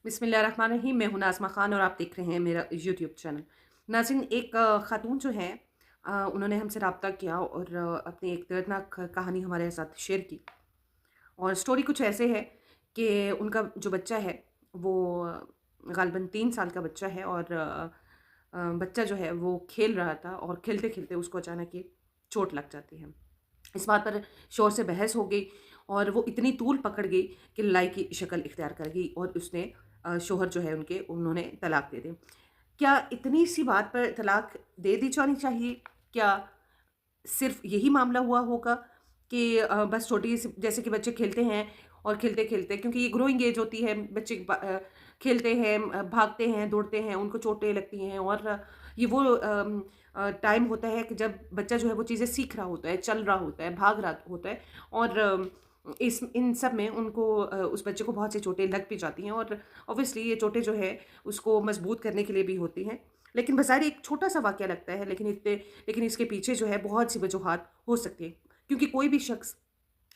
बिस्मिल्लाहिर्रहमानिर्रहीम। मैं हूं नाज़मा ख़ान और आप देख रहे हैं मेरा यूट्यूब चैनल। नाज़रीन, एक ख़ातून जो है उन्होंने हमसे रब्ता किया और अपनी एक दर्दनाक कहानी हमारे साथ शेयर की। और स्टोरी कुछ ऐसे है कि उनका जो बच्चा है वो ग़ालिबन 3 साल का बच्चा है और बच्चा जो है वो खेल रहा था और खेलते-खेलते उसको अचानक ये चोट लग जाती है। इस बात पर शौहर से बहस हो गई और वो इतनी तूल पकड़ गई कि लड़ाई की शक्ल इख्तियार कर गई और उसने शौहर जो है उन्होंने तलाक दे दी। क्या इतनी सी बात पर तलाक दे दी जानी चाहिए? क्या सिर्फ़ यही मामला हुआ होगा कि बस छोटी सी जैसे कि बच्चे खेलते हैं और खेलते-खेलते क्योंकि ये ग्रोइंग एज होती है, बच्चे खेलते हैं, भागते हैं, दौड़ते हैं, उनको चोटें लगती हैं और ये वो टाइम होता है कि जब बच्चा जो है वो चीज़ें सीख रहा होता है, चल रहा होता है, भाग रहा होता है और इस इन सब में उनको उस बच्चे को बहुत सी चोटें लग भी जाती हैं और ऑब्वियसली ये चोटें जो है उसको मजबूत करने के लिए भी होती हैं। लेकिन बज़ाहिर एक छोटा-सा वाक़या लगता है लेकिन इसके पीछे जो है बहुत सी वजूहात हो सकती हैं। क्योंकि कोई भी शख़्स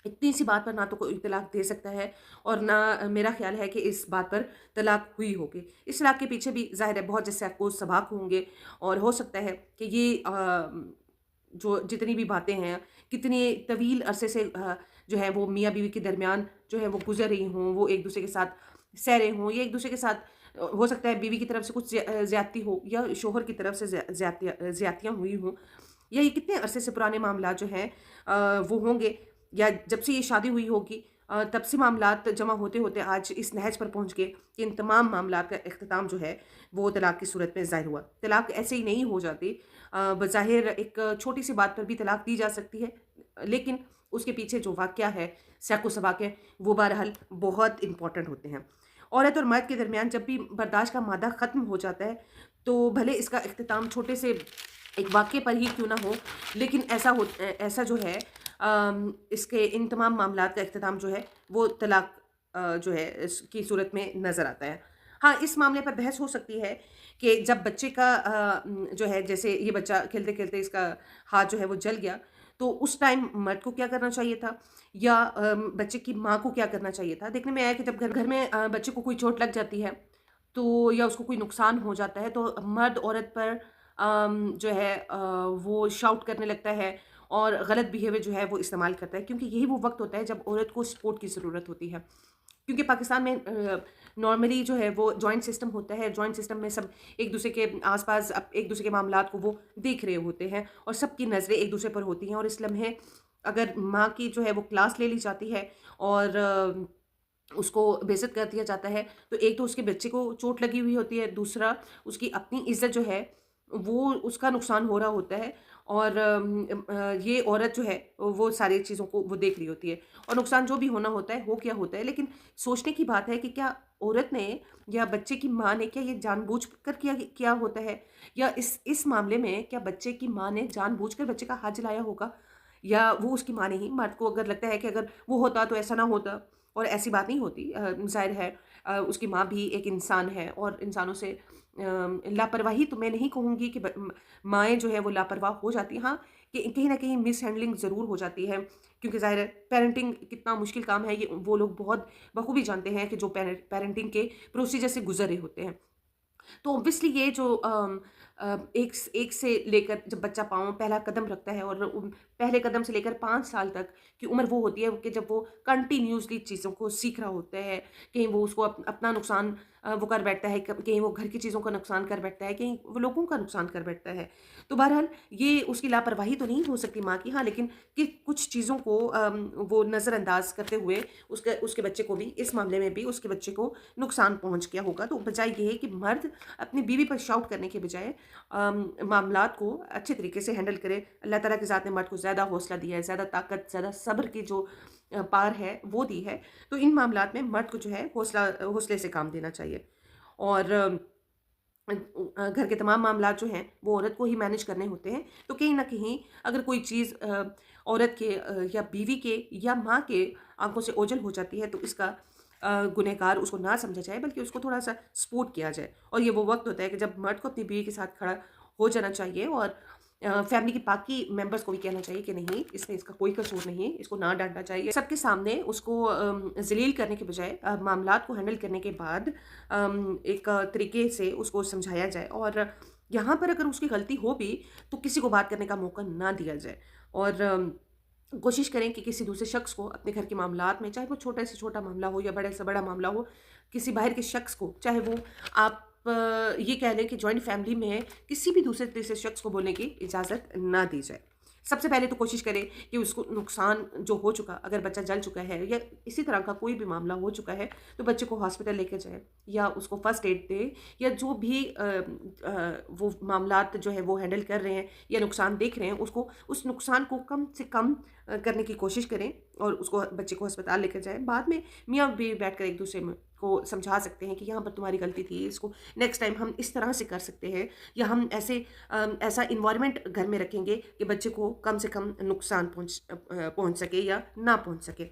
इतनी सी बात पर ना तो कोई तलाक दे सकता है और ना मेरा ख़्याल है कि इस बात पर तलाक हुई होगी। इस तलाक के पीछे भी ज़ाहिर है बहुत जैसे आपको सबक होंगे और हो सकता है कि ये जो जितनी भी बातें हैं, कितने तवील अरसे से जो है वो मियाँ-बीवी के दरमियान जो है वो गुज़र रही हों, वो एक-दूसरे के साथ सह रहे हों या एक-दूसरे के साथ हो सकता है बीवी की तरफ से कुछ ज़्यादती हो या शौहर की तरफ से ज़्यादतियाँ हुई हों या ये कितने अरसे से पुराने मामलात जो हैं वो होंगे या जब से ये शादी हुई होगी तब से मामलात जमा होते-होते आज इस नहज पर पहुँच गए कि इन तमाम मामलात का इख्तिताम जो है वो तलाक की सूरत में ज़ाहिर हुआ। तलाक ऐसे ही नहीं हो जाती। बज़ाहिर एक छोटी-सी बात पर भी तलाक दी जा सकती है, लेकिन उसके पीछे जो वाक़या है, साक़-व-सबाक़ है, वो बहरहाल बहुत इम्पोर्टेंट होते हैं। औरत और मर्द के दरमियान जब भी बर्दाश्त का मादा ख़त्म हो जाता है, तो भले इसका इख्तिताम छोटे से एक वाक़ये पर ही क्यों ना हो, लेकिन ऐसा जो है इसके इन तमाम मामलात का इख्तिताम जो है, वो तलाक जो है इसकी सूरत में नज़र आता है। हाँ, इस मामले पर बहस हो सकती है कि जब बच्चे का जो है जैसे ये बच्चा खेलते-खेलते इसका हाथ जो है वो जल गया, तो उस टाइम मर्द को क्या करना चाहिए था या बच्चे की माँ को क्या करना चाहिए था? देखने में आया कि जब घर घर में बच्चे को कोई चोट लग जाती है, तो या उसको कोई नुकसान हो जाता है, तो मर्द औरत पर जो है वो शाउट करने लगता है और गलत बिहेवियर जो है वो इस्तेमाल करता है क्योंकि यही वो वक़्त होता है जब औरत को सपोर्ट की ज़रूरत होती है। क्योंकि पाकिस्तान में नॉर्मली जो है वो जॉइंट सिस्टम होता है, जॉइंट सिस्टम में सब एक-दूसरे के आस-पास एक-दूसरे के मामलात को वो देख रहे होते हैं और सबकी नज़रें एक-दूसरे पर होती हैं और इस लम्हे अगर माँ की जो है वो क्लास ले ली जाती है और उसको बेइज़्ज़त कर दिया जाता है, तो एक तो उसके बच्चे को चोट लगी हुई होती है, दूसरा उसकी अपनी इज़्ज़त जो है, वो उसका नुकसान हो रहा होता है और ये औरत जो है, वो सारी चीज़ों को वो देख रही होती है और नुकसान जो भी होना होता है, हो क्या होता है। लेकिन सोचने की बात है कि क्या औरत ने या बच्चे की माँ ने क्या ये जानबूझकर किया किया होता है? या इस मामले में क्या बच्चे की माँ ने जानबूझकर बच्चे का हाथ जलाया होगा? या वो उसकी माँ ने ही मर्द को अगर लगता है कि अगर वो होता तो ऐसा ना होता और ऐसी बात नहीं होती। ज़ाहिर है उसकी माँ भी एक इंसान है और इंसानों से लापरवाही तो मैं नहीं कहूँगी कि माएँ जो है वो लापरवाह हो जाती हैं। हाँ, कि कहीं न कहीं मिसहैंडलिंग ज़रूर हो जाती है क्योंकि ज़ाहिर है पेरेंटिंग कितना मुश्किल काम है, ये वो लोग बहुत बखूबी जानते हैं कि जो पेरेंटिंग के प्रोसीजर से गुज़र रहे होते हैं। तो ऑब्वियसली ये जो एक से लेकर जब बच्चा पाँव पहला कदम रखता है और पहले कदम से लेकर 5 साल तक की उम्र वो होती है कि जब वो कंटिन्यूअसली चीज़ों को सीख रहा होता है। कहीं वो उसको अपना नुकसान वो कर बैठता है, कहीं वो घर की चीज़ों का नुकसान कर बैठता है, कहीं वो लोगों का नुकसान कर बैठता है। तो बहरहाल ये उसकी लापरवाही तो नहीं हो सकती माँ की, हाँ, लेकिन कि कुछ चीज़ों को वो नज़रअंदाज करते हुए उसके उसके बच्चे को भी इस मामले में भी उसके बच्चे को नुकसान पहुँच गया होगा। तो बजाय ये है कि मर्द अपनी बीवी पर शाउट करने के बजाय मामलात को अच्छे तरीके से हैंडल करे। अल्लाह ताला के ज़ात ने मर्द को ज़्यादा हौसला दिया है, ज़्यादा ताकत, ज़्यादा सब्र की जो पार है वो दी है। तो इन मामलात में मर्द को जो है हौसले से काम देना चाहिए और घर के तमाम मामलात जो हैं वो औरत को ही मैनेज करने होते हैं। तो कहीं न कहीं अगर कोई चीज़ औरत के या बीवी के या माँ के आँखों से ओझल हो जाती है तो इसका गुनहगार उसको ना समझा जाए बल्कि उसको थोड़ा-सा सपोर्ट किया जाए। और ये वो वक़्त होता है कि जब मर्द को अपनी बीवी के साथ खड़ा हो जाना चाहिए और फैमिली के बाकी मेंबर्स को भी कहना चाहिए कि नहीं, इसमें इसका कोई कसूर नहीं है, इसको ना डांटना चाहिए। सबके सामने उसको जलील करने के बजाय मामलात को हैंडल करने के बाद एक तरीके से उसको समझाया जाए, और यहाँ पर अगर उसकी गलती हो भी तो किसी को बात करने का मौका ना दिया जाए, और कोशिश करें कि किसी दूसरे शख्स को अपने घर के मामलात में, चाहे वो छोटा से छोटा मामला हो या बड़े से बड़ा मामला हो, किसी बाहर के शख्स को, चाहे वो आप ये कह लें कि जॉइंट फैमिली में है, किसी भी दूसरे तीसरे शख्स को बोलने की इजाज़त ना दी जाए। सबसे पहले तो कोशिश करें कि उसको नुकसान जो हो चुका, अगर बच्चा जल चुका है या इसी तरह का कोई भी मामला हो चुका है, तो बच्चे को हॉस्पिटल लेके जाए या उसको फर्स्ट एड दे, या जो भी वो मामलात जो है वो हैंडल कर रहे हैं या नुकसान देख रहे हैं, उसको उस नुकसान को कम से कम करने की कोशिश करें, और उसको बच्चे को अस्पताल लेकर जाएँ। बाद में मियाँ बीवी बैठकर एक दूसरे में को समझा सकते हैं कि यहाँ पर तुम्हारी गलती थी, इसको नेक्स्ट टाइम हम इस तरह से कर सकते हैं, या हम ऐसा इन्वायरमेंट घर में रखेंगे कि बच्चे को कम से कम नुकसान पहुँच सके या ना पहुँच सके।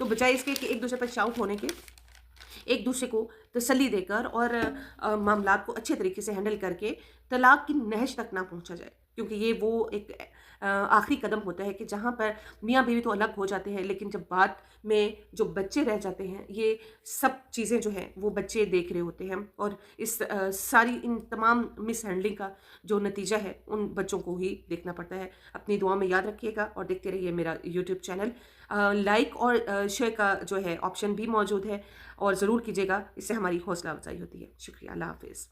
तो बजाय इसके कि एक दूसरे पर शाउट होने के, एक दूसरे को तसल्ली देकर और मामलात को अच्छे तरीके से हैंडल करके तलाक की नहज तक ना पहुंचा जाए, क्योंकि ये वो एक आखिरी कदम होता है कि जहाँ पर मियाँ बीवी तो अलग हो जाते हैं, लेकिन जब बाद में जो बच्चे रह जाते हैं, ये सब चीज़ें जो हैं वो बच्चे देख रहे होते हैं, और इस सारी इन तमाम मिस हैंडलिंग का जो नतीजा है उन बच्चों को ही देखना पड़ता है। अपनी दुआ में याद रखिएगा और देखते रहिए मेरा यूट्यूब चैनल। लाइक और शेयर का जो है ऑप्शन भी मौजूद है, और ज़रूर कीजिएगा, इससे हमारी हौसला अफजाई होती है। शुक्रिया, अल्लाह हाफ़िज़।